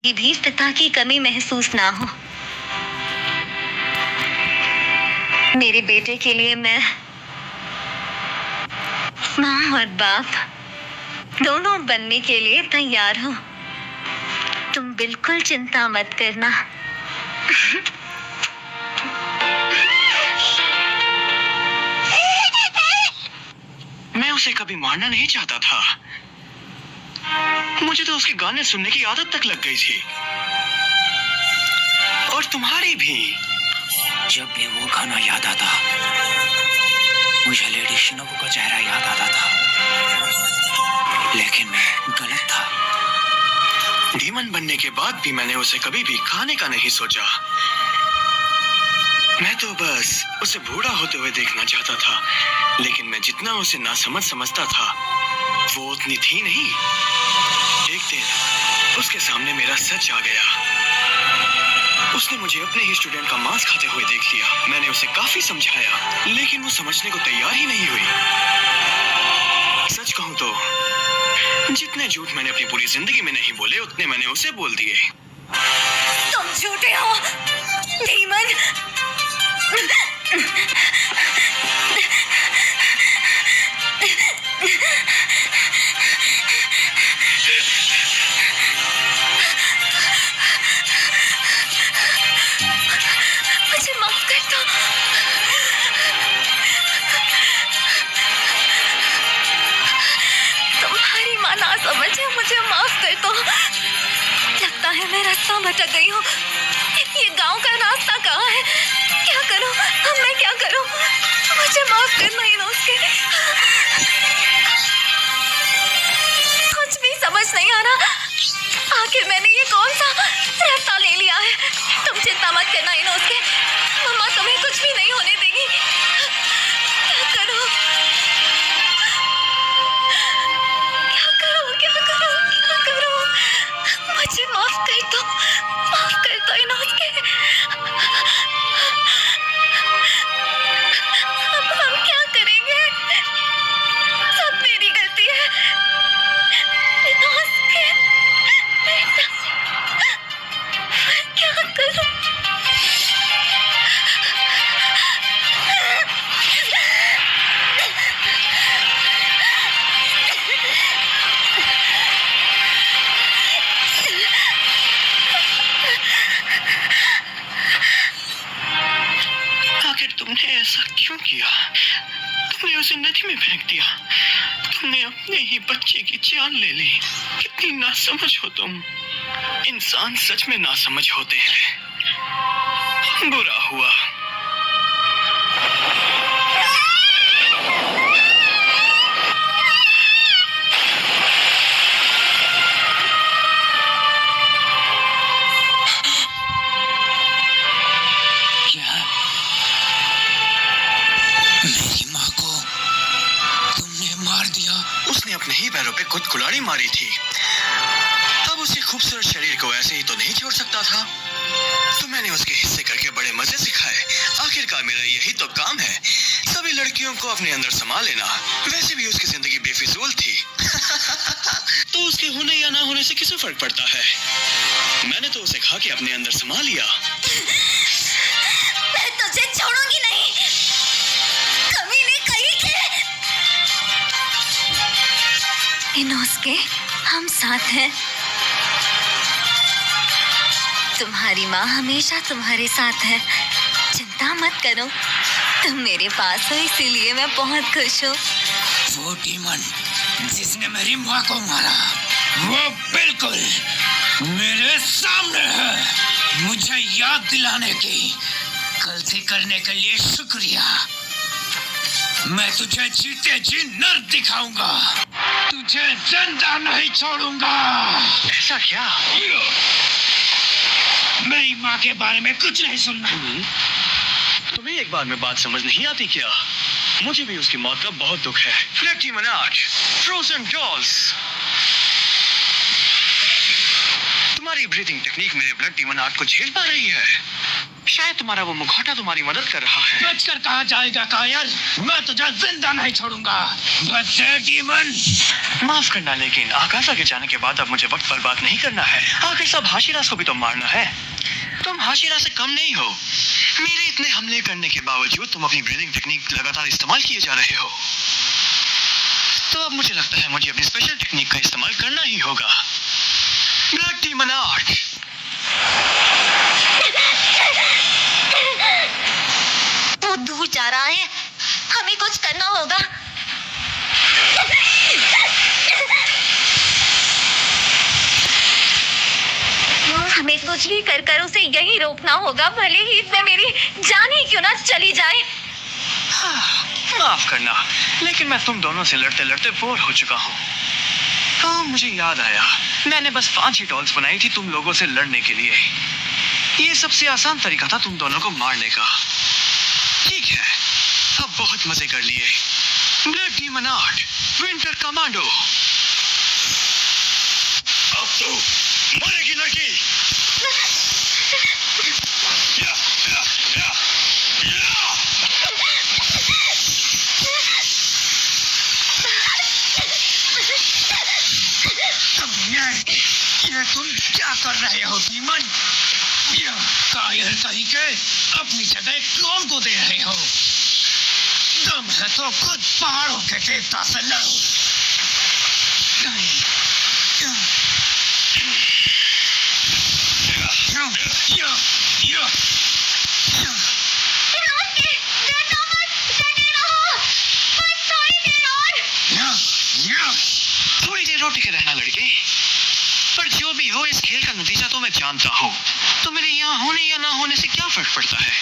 ये भी पिता की कमी महसूस ना हो। मेरे बेटे के लिए मैं माँ और बाप दोनों बनने के लिए तैयार हूँ। तुम बिल्कुल चिंता मत करना। मैं उसे कभी मारना नहीं चाहता था। मुझे तो उसके गाने सुनने की आदत तक लग गई थी। और तुम्हारी भी। जब भी वो गाना याद आता, मुझे लेडी शिनोबु का चेहरा याद आता था। लेकिन मैं गलत था। डीमन बनने के बाद भी मैंने उसे कभी भी खाने का नहीं सोचा। मैं तो बस उसे बूढ़ा होते हुए देखना चाहता था। लेकिन मैं जितना उसे नासमझ समझता था, वो उतनी थी नहीं। एक दिन उसके सामने मेरा सच आ गया। उसने मुझे अपने ही स्टूडेंट का मांस खाते हुए देख लिया। मैंने उसे काफी समझाया, लेकिन वो समझने को तैयार ही नहीं हुई। सच कहूं तो जितने झूठ मैंने अपनी पूरी जिंदगी में नहीं बोले, उतने मैंने उसे बोल दिए। तुम झूठे हो, डीमन। मुझे माफ कर दो। तुम्हारी माँ ना समझे, मुझे माफ कर दो। लगता है मैं रास्ता भटक गई हूँ। ये गांव का रास्ता कहाँ है? क्या करूँ? अब मैं क्या करूँ? मुझे माफ करना ही उसके। कुछ भी समझ नहीं आ रहा। आखिर मैंने ये कौन सा रास्ता ले लिया है? तुम चिंता मत करना ही उसके। मम्मा तुम्हें कुछ भी नहीं होने देगी। क्या करूँ? क्या करूँ? क्या करूँ? क्या करूँ? मुझे माफ कर दो। माफ कर दो ही उसके। अब हम क्या करेंगे? सब मेरी गलती है। उसके बेटा, मैं क्या करूं? आखिर तुमने ऐसा क्यों किया? तुमने उसे नदी में फेंक दिया। तुमने अपने ही बच्चे की जान ले ली। कितनी नासमझ हो तुम। इंसान सच में नासमझ होते हैं। बुरा हुआ। क्या मेरी माँ को तुमने मार दिया? उसने अपने ही पैरों पे खुद कुल्हाड़ी मारी थी। अब उसके खूबसूरत शरीर को ऐसे ही तो नहीं छोड़ सकता था। तो मैंने उसके हिस्से करके बड़े मजे सिखाए। आखिरकार मेरा यही तो काम है, सभी लड़कियों को अपने अंदर समा लेना। वैसे भी उसकी जिंदगी बेफिजूल थी। तो उसके होने या ना होने से किसे फर्क पड़ता है? मैंने तो उसे खा के अपने अंदर समा लिया। मैं तुझे छोड़ूंगी नहीं। कमीने कहीं के। इनोस्के, हम साथ हैं। तुम्हारी माँ हमेशा तुम्हारे साथ है। चिंता मत करो। तुम मेरे पास हो, इसीलिए मैं बहुत खुश हूँ। वो डीमन जिसने मेरी माँ को मारा, वो बिल्कुल मेरे सामने है। मुझे याद दिलाने की गलती करने के लिए शुक्रिया। मैं तुझे जीते जी नर दिखाऊंगा। तुझे जिंदा नहीं छोड़ूंगा। ऐसा क्या? मेरी माँ के बारे में कुछ नहीं सुनना। तुम्हें एक बार में बात समझ नहीं आती क्या? मुझे भी उसकी मौत का बहुत दुख है। Black demon art, frozen dolls. तुम्हारी ब्रीथिंग टेक्निक मेरे ब्लड डीमन आर्ट को झेल पा रही है। शायद तुम्हारा वो मुखौटा तुम्हारी मदद कर रहा है। बचकर कहाँ जाएगा कायल? मैं तुझे जिंदा नहीं छोड़ूंगा। बच जा डीमन। माफ करना, लेकिन आकाशा के जाने के बाद अब मुझे वक्त बर्बाद नहीं करना है। आखिर सब हाशिरास को भी तो मारना है। तुम हाशिरा से कम नहीं हो। मेरे इतने हमले करने के बावजूद तुम अपनी ब्रीदिंग टेक्निक लगातार इस्तेमाल किए जा रहे हो। तो अब मुझे लगता है मुझे अपनी स्पेशल टेक्निक का इस्तेमाल करना ही होगा। Blood demon art. वो दूर जा रहा है, हमें कुछ करना होगा। हमें कुछ भी कर उसे यही रोकना होगा, भले ही इसमें मेरी जान ही क्यों ना चली जाए। माफ करना, लेकिन मैं तुम दोनों से लड़ते लड़ते बोर हो चुका हूँ। हाँ, मुझे याद आया, मैंने बस 5 ही डॉल्स बनाई थी तुम लोगों से लड़ने के लिए। ये सबसे आसान तरीका था तुम दोनों को मारने का। ठीक है, अब बहुत मजे कर लिए। Blood demon art, winter commando. अब तो मरेगी लड़की। या, या, या, या। ये तुम क्या कर रहे हो डीमन? कायर कहीं के अपनी जगह क्लोन को दे रहे हो। दम है तो खुद पहाड़ों के देवता से लड़ो। थोड़ी देर और टिके रहना लड़के। पर जो भी हो, इस खेल का नतीजा तो मैं जानता हूँ। तो मेरे यहाँ होने या ना होने से क्या फर्क पड़ता है?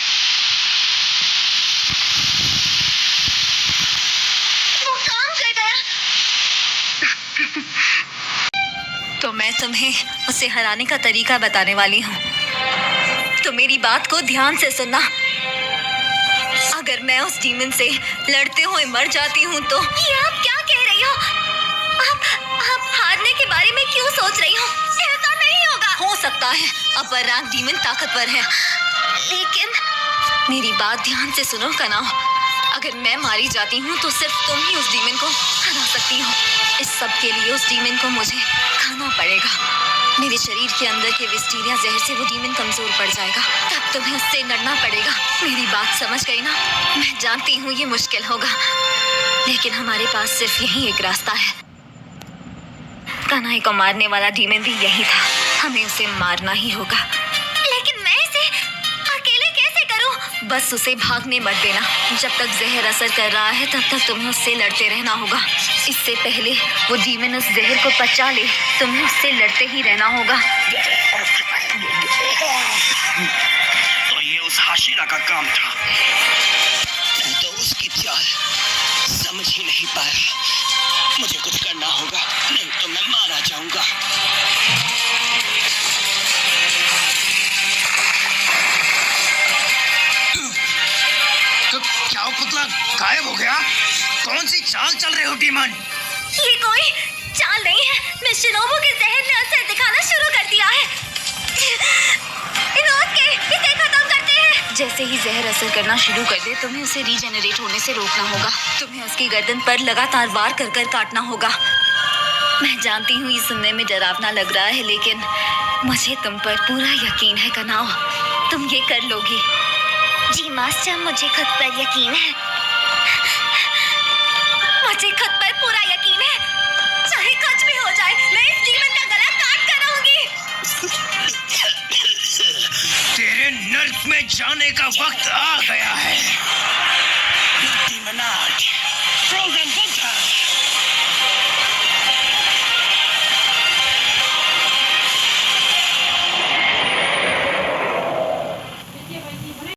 वो काम कर गया। तो मैं तुम्हें उसे हराने का तरीका बताने वाली हूँ। तो मेरी बात को ध्यान से सुनना। अगर मैं उस डीमन से लड़ते हुए मर जाती हूँ तो ये आप क्या कह रही हो? आप हारने के बारे में क्यों सोच रही हो? ऐसा नहीं होगा। हो सकता है अपर रैंक डीमन ताकतवर है, लेकिन मेरी बात ध्यान से सुनो कनाओ। अगर मैं मारी जाती हूँ तो सिर्फ तुम ही उस डीमन को हरा सकती हो। इस सब के लिए उस डीमन को मुझे खाना पड़ेगा। मेरे शरीर के अंदर के विस्टीरिया जहर से वो डीमन कमजोर पड़ जाएगा। तब तुम्हें उससे लड़ना पड़ेगा। मेरी बात समझ गई ना? मैं जानती हूँ ये मुश्किल होगा, लेकिन हमारे पास सिर्फ यही एक रास्ता है। कनाई को मारने वाला डीमन भी यही था। हमें उसे मारना ही होगा। लेकिन मैं इसे अकेले कैसे करूं? बस उसे भागने मत देना। जब तक जहर असर कर रहा है तब तक तुम्हें उससे लड़ते रहना होगा। इससे पहले वो डीमन उस जहर को पचा ले, तुम्हें उससे लड़ते ही रहना होगा। तो ये उस हाशिरा का काम था। मैं तो उसकी चाल समझ ही नहीं पाया। मुझे कुछ करना होगा, नहीं तो मैं मारा जाऊंगा। तो क्या वो पुतला गायब हो गया? कौन सी चाल चल रहे हो डीमन? ये कोई चाल नहीं है। मिस शिनोबू के जहर ने असर दिखाना शुरू कर दिया है। इसे खत्म करते हैं। जैसे ही जहर असर करना शुरू कर दे, तुम्हें उसे रीजेनरेट होने से रोकना होगा। तुम्हें उसकी गर्दन पर लगातार वार कर कर काटना होगा। मैं जानती हूँ ये सुनने में डरावना लग रहा है, लेकिन मुझे तुम पर पूरा यकीन है कनाओ। तुम ये कर लोगी। जी मास्टर, मुझे खुद पर यकीन है। मुझे खुद पर पूरा यकीन है। चाहे कुछ भी हो जाए, मैं इस डीमन का गला काट कर रहूंगी। तेरे नर्क में जाने का वक्त आ गया है। Demon art, frozen